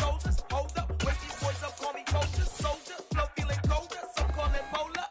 shoulders. Hold up, where's these boys up? Call me culture, soldier. Flow feeling colder, some call it polar.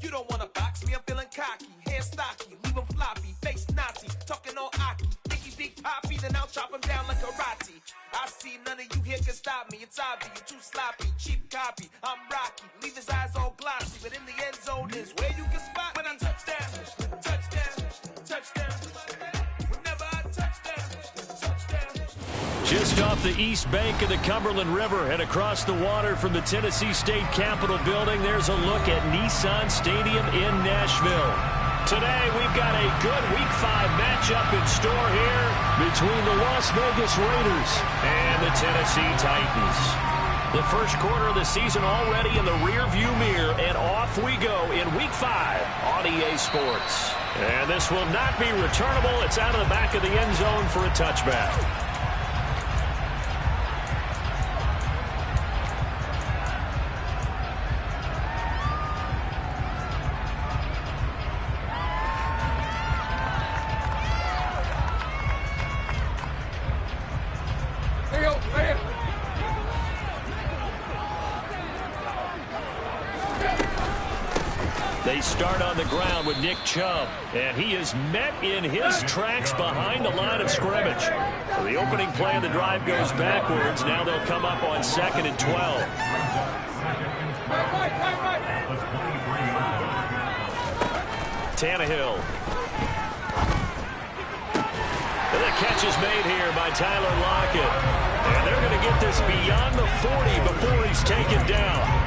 You don't wanna box me, I'm feeling cocky. Hair stocky, leave him floppy. Face Nazi, talking all Aki. Think he big poppy, then I'll chop him down like karate. I see none of you here can stop me. It's obvious, you're too sloppy, cheap copy. I'm Rocky, leave his eyes all glossy. But in the end zone is where you can spot when I touchdown, touchdown, touchdown. Whenever I touchdown, touchdown. Just off the east bank of the Cumberland River and across the water from the Tennessee State Capitol building, there's a look at Nissan Stadium in Nashville. Today, we've got a good Week 5 matchup in store here between the Las Vegas Raiders and the Tennessee Titans. The first quarter of the season already in the rearview mirror, and off we go in Week 5 on EA Sports. And this will not be returnable. It's out of the back of the end zone for a touchback. They start on the ground with Nick Chubb, and he is met in his tracks behind the line of scrimmage. So the opening play of the drive goes backwards. Now they'll come up on 2nd and 12. Tannehill. And the catch is made here by Tyler Lockett. And they're going to get this beyond the 40 before he's taken down.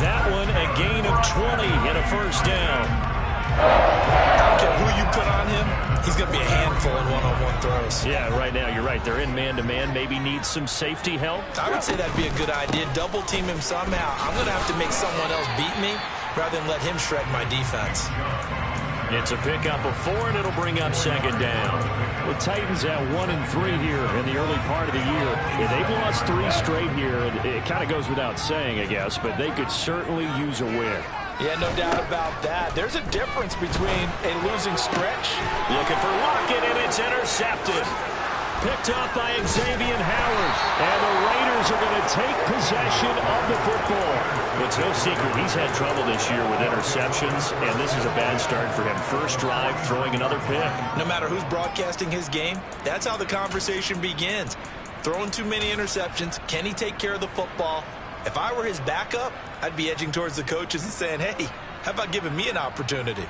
That one a gain of 20 and a first down. I don't care who you put on him, he's going to be a handful in one-on-one throws. Yeah, right now, you're right. They're in man-to-man. Maybe needs some safety help. I would say that'd be a good idea. Double team him somehow. I'm going to have to make someone else beat me rather than let him shred my defense. It's a pickup of 4, and it'll bring up 2nd down. The Titans at 1-3 here in the early part of the year. Yeah, they've lost 3 straight here. It kind of goes without saying, I guess, but they could certainly use a win. Yeah, no doubt about that. There's a difference between a losing stretch. Looking for Lockett, and it's intercepted. Picked up by Xavier Howard. And the Raiders are going to take possession of the football. It's no secret he's had trouble this year with interceptions, and this is a bad start for him. First drive, throwing another pick. No matter who's broadcasting his game, that's how the conversation begins. Throwing too many interceptions, can he take care of the football? If I were his backup, I'd be edging towards the coaches and saying, hey, how about giving me an opportunity?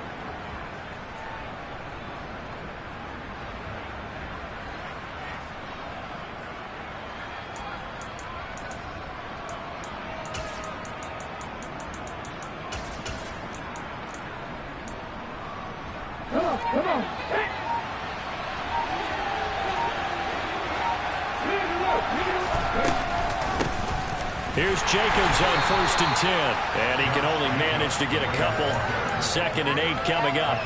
Come on. Here's Jacobs on 1st and 10. And he can only manage to get a couple. 2nd and 8 coming up.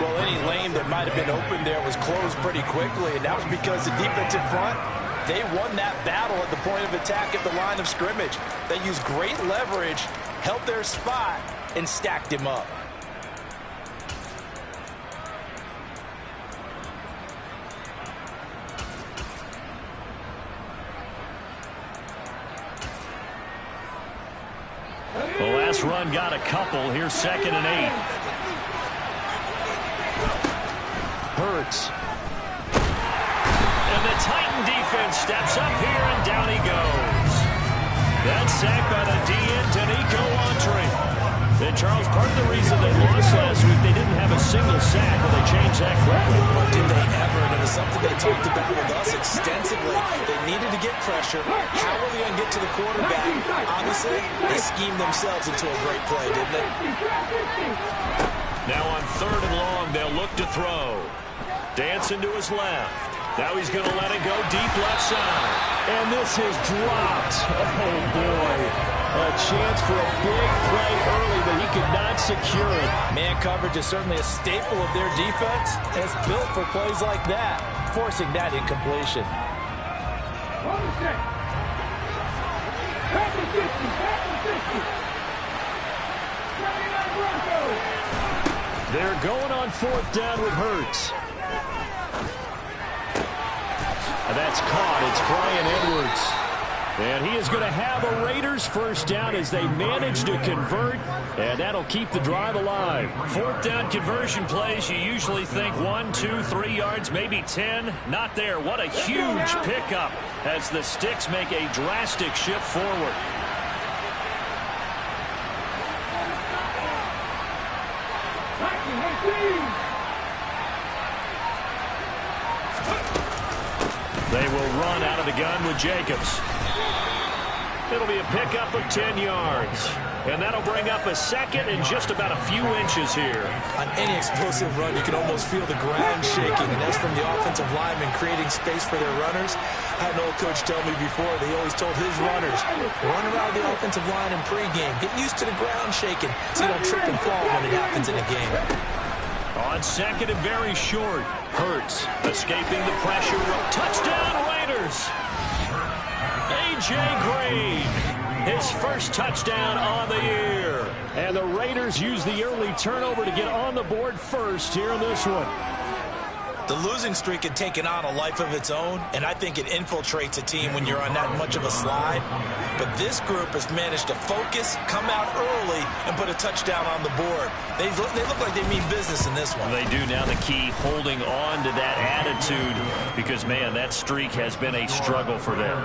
Well, any lane that might have been open there was closed pretty quickly, and that was because the defensive front, they won that battle at the point of attack at the line of scrimmage. They used great leverage, held their spot, and stacked him up. The last run got a couple. Here's 2nd and 8. Hurts. And the Titan defense steps up here, and down he goes. That's sacked by the DN, Danico Autry. And Charles, part of the reason they lost last week, they didn't have a single sack, but they changed that quickly. But did they ever? And it was something they talked about with us extensively. They needed to get pressure. How were they going to get to the quarterback? Honestly, they schemed themselves into a great play, didn't they? Now on 3rd and long, they'll look to throw. Dancing to his left. Now he's going to let it go deep left side. And this is dropped. Oh, boy. A chance for a big play early, but he could not secure it. Man coverage is certainly a staple of their defense, and it's built for plays like that, forcing that incompletion. They're going on 4th down with Hurts. And that's caught. It's Brian Edwards. And he is going to have a Raiders first down as they manage to convert, and that'll keep the drive alive. Fourth down conversion plays, you usually think 1, 2, 3 yards, maybe 10. Not there. What a huge pickup as the Sticks make a drastic shift forward. They will run out of the gun with Jacobs. It'll be a pickup of 10 yards. And that'll bring up a second and just about a few inches here. On any explosive run, you can almost feel the ground shaking, and that's from the offensive linemen creating space for their runners. I had an old coach tell me before, they always told his runners, run around the offensive line in pregame. Get used to the ground shaking so you don't trip and fall when it happens in a game. On second and very short, Hurts escaping the pressure. Touchdown Raiders! A.J. Green, his first touchdown on the year. And the Raiders use the early turnover to get on the board first here in this one. The losing streak had taken on a life of its own, and I think it infiltrates a team when you're on that much of a slide. But this group has managed to focus, come out early, and put a touchdown on the board. They look like they mean business in this one. They do. Now the key, holding on to that attitude, because, man, that streak has been a struggle for them.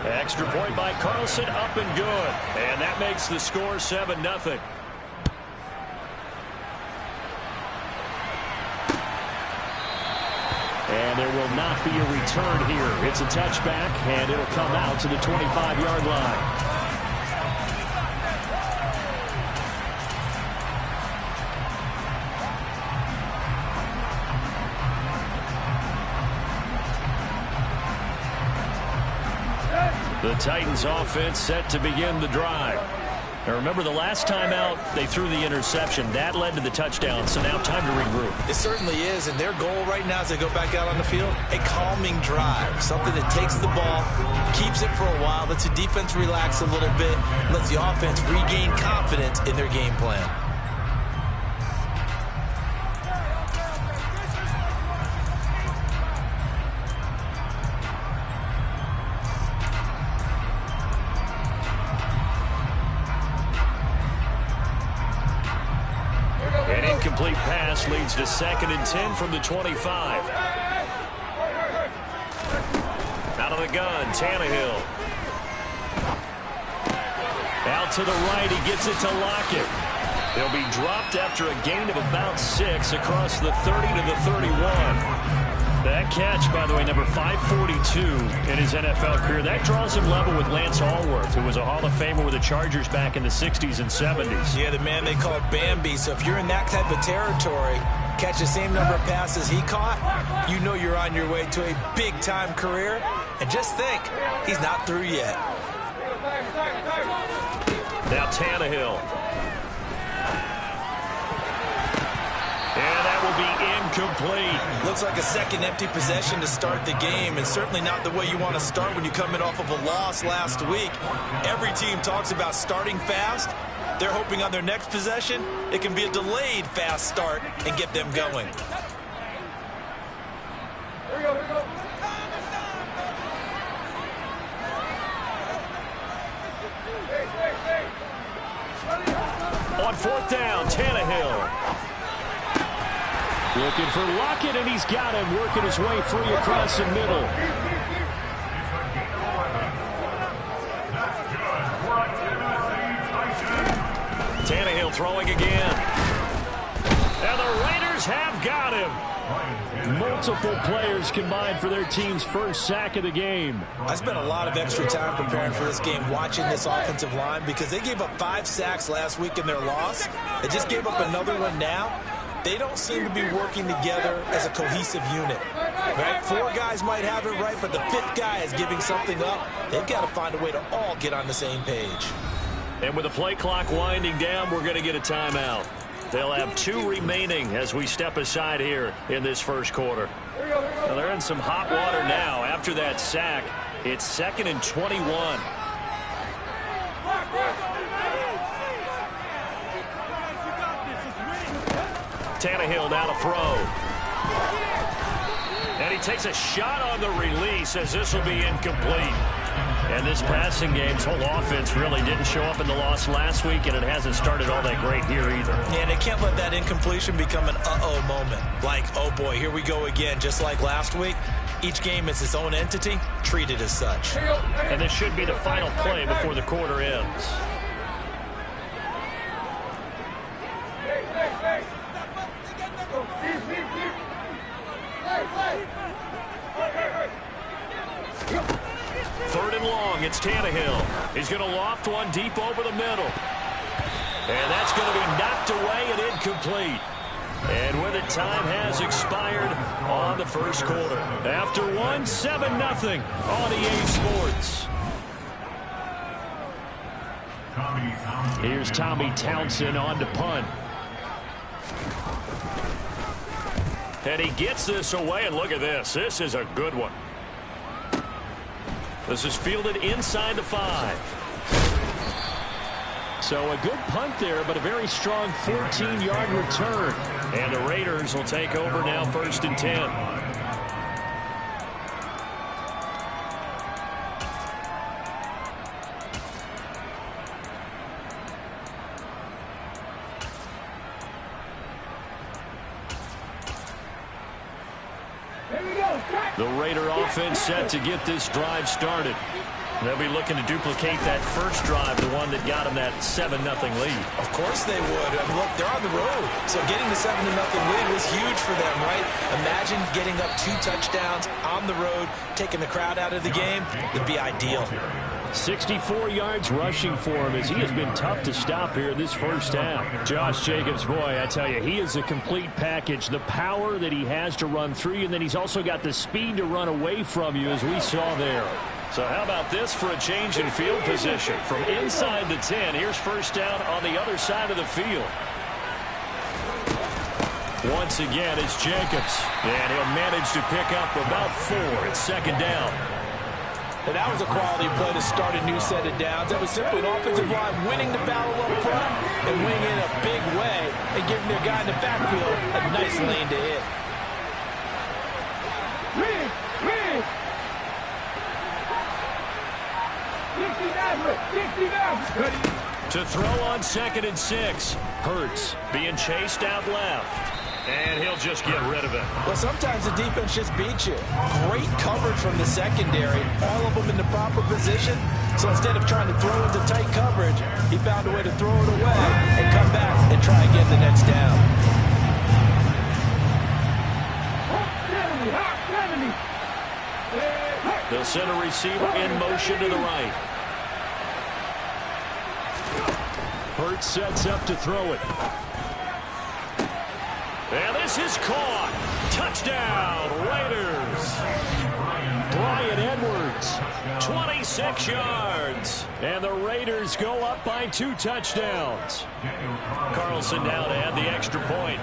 Extra point by Carlson, up and good. And that makes the score 7-0. And there will not be a return here. It's a touchback, and it'll come out to the 25-yard line. The Titans offense set to begin the drive. Now remember, the last time out, they threw the interception. That led to the touchdown, so now time to regroup. It certainly is, and their goal right now as they go back out on the field, a calming drive, something that takes the ball, keeps it for a while, lets the defense relax a little bit, lets the offense regain confidence in their game plan. Incomplete pass leads to 2nd and 10 from the 25. Out of the gun, Tannehill. Out to the right, he gets it to Lockett. They'll be dropped after a gain of about 6 across the 30 to the 31. That catch, by the way, number 542 in his NFL career. That draws him level with Lance Allworth, who was a Hall of Famer with the Chargers back in the 60s and 70s. Yeah, the man they call Bambi. So if you're in that type of territory, catch the same number of passes he caught, you know you're on your way to a big-time career. And just think, he's not through yet. Now Tannehill. And that will be incomplete. Looks like a second empty possession to start the game, and certainly not the way you want to start when you're coming off of a loss last week. Every team talks about starting fast. They're hoping on their next possession, it can be a delayed fast start and get them going. Here we go, here we go. On 4th down, Tannehill. Looking for Lockett, and he's got him, working his way free across the middle. Tannehill throwing again. And the Raiders have got him. Multiple players combined for their team's first sack of the game. I spent a lot of extra time preparing for this game, watching this offensive line, because they gave up 5 sacks last week in their loss. They just gave up another one now. They don't seem to be working together as a cohesive unit. Right? 4 guys might have it right, but the 5th guy is giving something up. They've got to find a way to all get on the same page. And with the play clock winding down, we're going to get a timeout. They'll have 2 remaining as we step aside here in this first quarter. Now they're in some hot water now. After that sack, it's 2nd and 21. Tannehill now to throw. And he takes a shot on the release as this will be incomplete. And this passing game's whole offense really didn't show up in the loss last week, and it hasn't started all that great here either. Yeah, and they can't let that incompletion become an uh-oh moment. Like, oh boy, here we go again, just like last week. Each game is its own entity, treated as such. And this should be the final play before the quarter ends. Third and long, it's Tannehill. He's going to loft one deep over the middle. And that's going to be knocked away and incomplete. And with it, time has expired on the first quarter. After one, 7-0 on EA Sports. Here's Tommy Townsend on to punt. And he gets this away, and look at this. This is a good one. This is fielded inside the 5. So a good punt there, but a very strong 14-yard return. And the Raiders will take over now, 1st and 10. The Raider offense set to get this drive started. They'll be looking to duplicate that first drive, the one that got them that 7-0 lead. Of course they would. I mean, look, they're on the road. So getting the 7-0 lead was huge for them, right? Imagine getting up 2 touchdowns on the road, taking the crowd out of the game. It'd be ideal. 64 yards rushing for him as he has been tough to stop here this first half. Josh Jacobs, boy, I tell you, he is a complete package. The power that he has to run through you, and then he's also got the speed to run away from you, as we saw there. So how about this for a change in field position? From inside the 10, here's first down on the other side of the field. Once again, it's Jacobs, and he'll manage to pick up about 4. It's 2nd down. And that was a quality play to start a new set of downs. That was simply an offensive line winning the battle up front and winning in a big way and giving their guy in the backfield a nice lane to hit. To throw on 2nd and 6. Hurts being chased out left. And he'll just get rid of it. Well, sometimes the defense just beats you. Great coverage from the secondary. All of them in the proper position. So instead of trying to throw into tight coverage, he found a way to throw it away and come back and try again the next down. They'll send a receiver in motion to the right. Hurts sets up to throw it. And this is caught. Touchdown, Raiders. Bryan Edwards, 26 yards. And the Raiders go up by 2 touchdowns. Carlson now to add the extra point.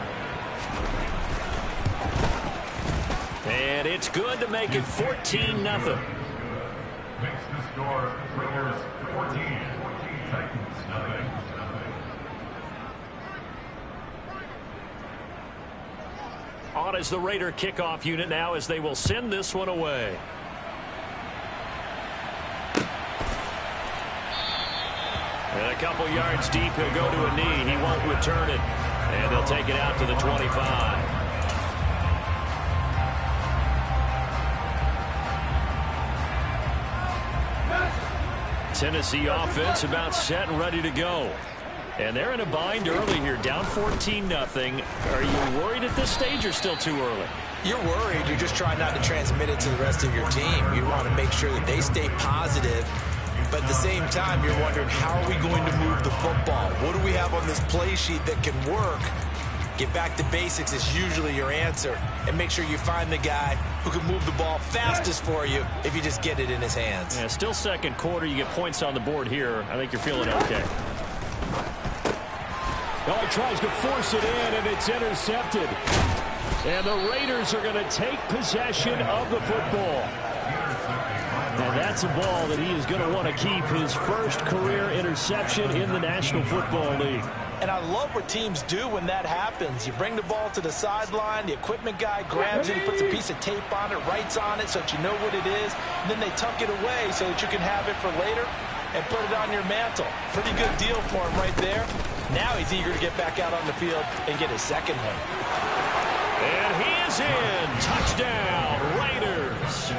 And it's good to make it 14-0. Makes the score Raiders 14, Titans nothing. On is the Raider kickoff unit now as they will send this one away. And a couple yards deep, he'll go to a knee. He won't return it. And they'll take it out to the 25. Tennessee offense about set and ready to go. And they're in a bind early here, down 14-0. Are you worried at this stage or still too early? You're worried. You're just trying not to transmit it to the rest of your team. You want to make sure that they stay positive. But at the same time, you're wondering, how are we going to move the football? What do we have on this play sheet that can work? Get back to basics is usually your answer. And make sure you find the guy who can move the ball fastest for you if you just get it in his hands. Yeah, still second quarter. You get points on the board here. I think you're feeling okay. Well, he tries to force it in, and it's intercepted. And the Raiders are going to take possession of the football. And that's a ball that he is going to want to keep, his first career interception in the National Football League. And I love what teams do when that happens. You bring the ball to the sideline, the equipment guy grabs it, he puts a piece of tape on it, writes on it so that you know what it is, and then they tuck it away so that you can have it for later and put it on your mantle. Pretty good deal for him right there. Now he's eager to get back out on the field and get his second one. And he is in. Touchdown, Raiders.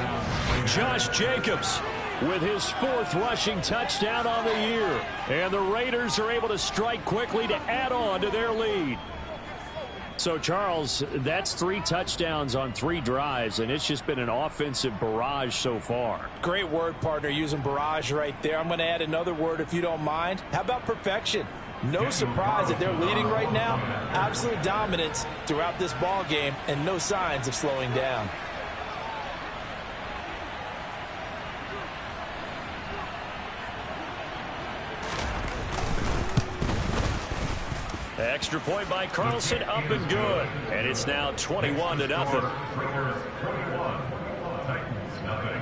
Josh Jacobs with his 4th rushing touchdown on the year. And the Raiders are able to strike quickly to add on to their lead. So, Charles, that's 3 touchdowns on 3 drives, and it's just been an offensive barrage so far. Great word, partner, using barrage right there. I'm going to add another word if you don't mind. How about perfection? No surprise that they're leading right now. Absolute dominance throughout this ball game and no signs of slowing down. Extra point by Carlson, up and good. And it's now 21-0. Raiders 21, Titans nothing.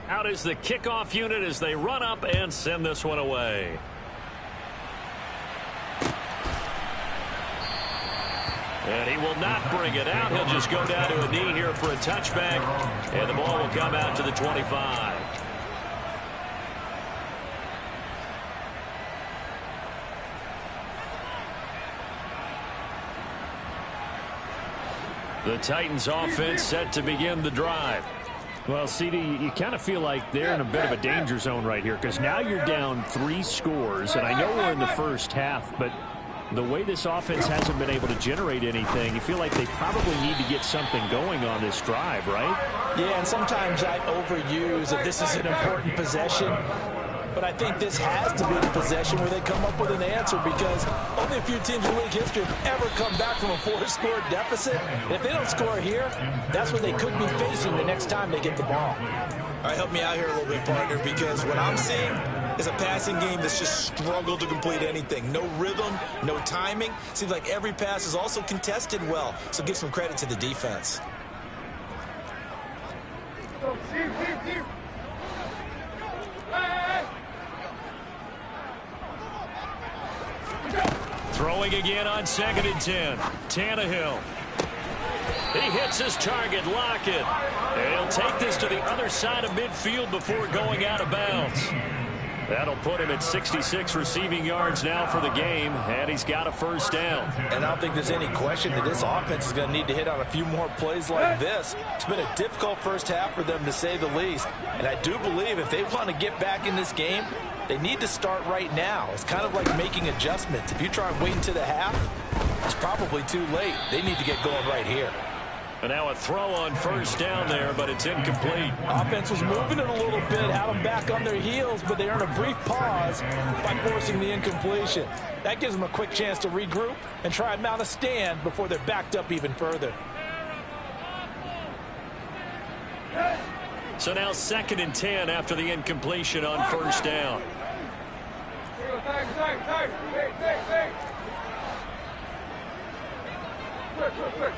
Out is the kickoff unit as they run up and send this one away. And he will not bring it out. He'll just go down to a knee here for a touchback. And the ball will come out to the 25. The Titans offense set to begin the drive. Well, CD, you kind of feel like they're in a bit of a danger zone right here because now you're down 3 scores. And I know we're in the first half, but the way this offense hasn't been able to generate anything, you feel like they probably need to get something going on this drive, right? Yeah, and sometimes I overuse that this is an important possession. But I think this has to be the possession where they come up with an answer because only a few teams in league history have ever come back from a 4-score deficit. And if they don't score here, that's what they could be facing the next time they get the ball. All right, help me out here a little bit, partner, because what I'm seeing is a passing game that's just struggled to complete anything. No rhythm, no timing. Seems like every pass is also contested well, so give some credit to the defense. Throwing again on 2nd and 10. Tannehill. He hits his target, Lockett. And he'll take this to the other side of midfield before going out of bounds. That'll put him at 66 receiving yards now for the game, and he's got a first down. And I don't think there's any question that this offense is going to need to hit on a few more plays like this. It's been a difficult first half for them, to say the least. And I do believe if they want to get back in this game, they need to start right now. It's kind of like making adjustments. If you try and wait until the half, it's probably too late. They need to get going right here. And now a throw on first down there, but it's incomplete. Offense was moving it a little bit, had them back on their heels, but they earn a brief pause by forcing the incompletion. That gives them a quick chance to regroup and try and mount a stand before they're backed up even further. So now 2nd and 10 after the incompletion on first down.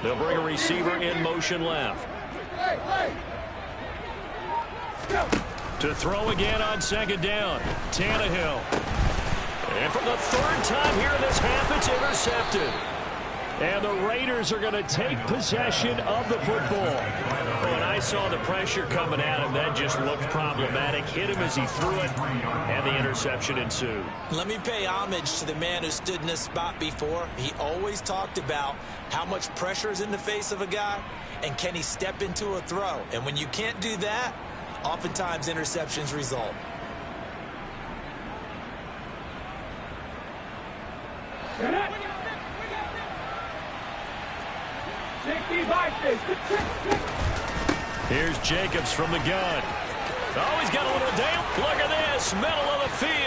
They'll bring a receiver in motion left. To throw again on 2nd down. Tannehill. And for the 3rd time here in this half, it's intercepted. And the Raiders are going to take possession of the football. When I saw the pressure coming at him, that just looked problematic. Hit him as he threw it, and the interception ensued. Let me pay homage to the man who stood in this spot before. He always talked about how much pressure is in the face of a guy, and can he step into a throw. And when you can't do that, oftentimes interceptions result. Here's Jacobs from the gun. Oh, he's got a little down. Look at this, middle of the field.